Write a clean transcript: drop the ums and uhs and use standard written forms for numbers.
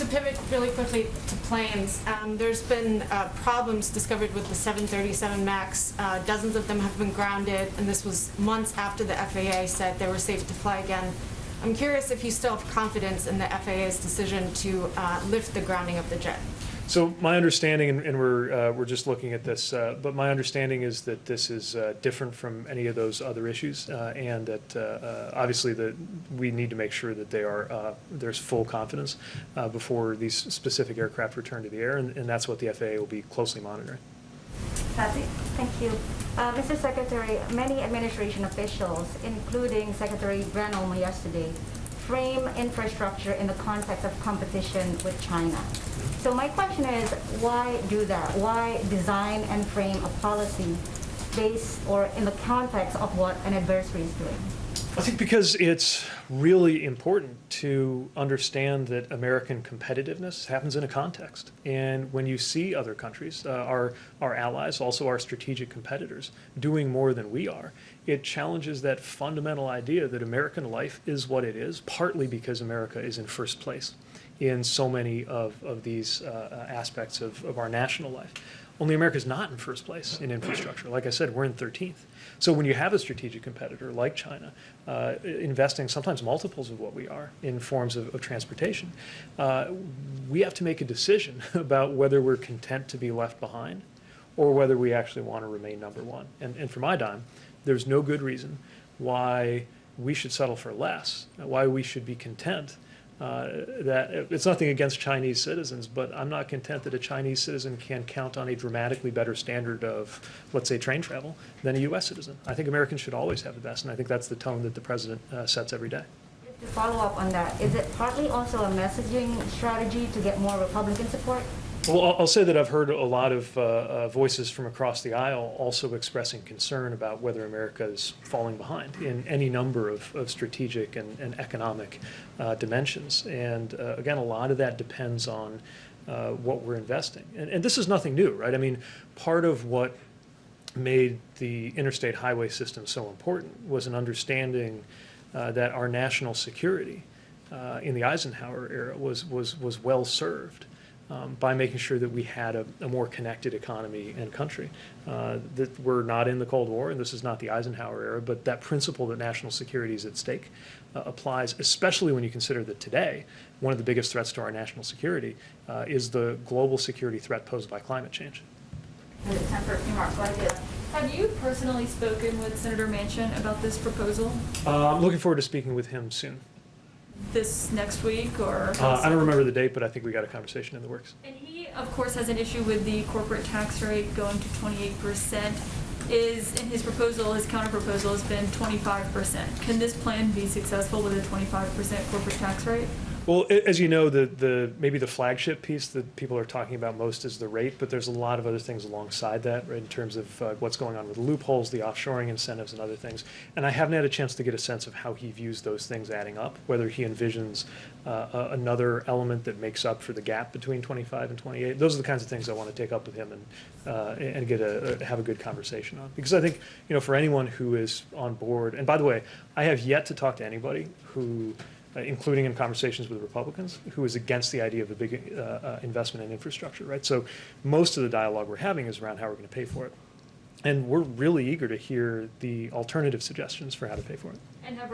To pivot really quickly to planes, there's been problems discovered with the 737 MAX. Dozens of them have been grounded, and this was months after the FAA said they were safe to fly again. I'm curious if you still have confidence in the FAA's decision to lift the grounding of the jet. So my understanding, and we're just looking at this, but my understanding is that this is different from any of those other issues, and that obviously we need to make sure that there's full confidence before these specific aircraft return to the air, and that's what the FAA will be closely monitoring. That's it. Thank you. Mr. Secretary, many administration officials, including Secretary Granholm yesterday, frame infrastructure in the context of competition with China. So my question is, why do that? Why design and frame a policy based or in the context of what an adversary is doing? I think because it's really important to understand that American competitiveness happens in a context. And when you see other countries, our allies, also our strategic competitors, doing more than we are, it challenges that fundamental idea that American life is what it is, partly because America is in first place in so many of these aspects of our national life. Only America is not in first place in infrastructure. Like I said, we're in 13th. So when you have a strategic competitor like China investing sometimes multiples of what we are in forms of transportation, we have to make a decision about whether we're content to be left behind or whether we actually want to remain number one. And for my dime, there's no good reason why we should settle for less, why we should be content. That it's nothing against Chinese citizens, but I'm not content that a Chinese citizen can count on a dramatically better standard of, let's say, train travel than a U.S. citizen. I think Americans should always have the best, and I think that's the tone that the president sets every day. Just to follow up on that, is it partly also a messaging strategy to get more Republican support? Well, I'll say that I've heard a lot of voices from across the aisle also expressing concern about whether America is falling behind in any number of strategic and economic dimensions. And again, a lot of that depends on what we're investing. And this is nothing new, right? I mean, part of what made the interstate highway system so important was an understanding that our national security in the Eisenhower era was well served. By making sure that we had a more connected economy and country. That we're not in the Cold War, and this is not the Eisenhower era, but that principle that national security is at stake applies, especially when you consider that today, one of the biggest threats to our national security is the global security threat posed by climate change. Time for a few more questions. Have you personally spoken with Senator Manchin about this proposal? I'm looking forward to speaking with him soon. This next week, or? I don't remember the date, but I think we got a conversation in the works. And he, of course, has an issue with the corporate tax rate going to 28%. Is, in his proposal, his counter-proposal has been 25%. Can this plan be successful with a 25% corporate tax rate? Well, as you know, maybe the flagship piece that people are talking about most is the rate, but there's a lot of other things alongside that, right, in terms of what's going on with the loopholes, the offshoring incentives, and other things. And I haven't had a chance to get a sense of how he views those things adding up, whether he envisions another element that makes up for the gap between 25 and 28. Those are the kinds of things I want to take up with him and have a good conversation on. Because I think, for anyone who is on board, and by the way, I have yet to talk to anybody who, including in conversations with Republicans, who is against the idea of a big investment in infrastructure, right? So most of the dialogue we're having is around how we're going to pay for it. And we're really eager to hear the alternative suggestions for how to pay for it. And have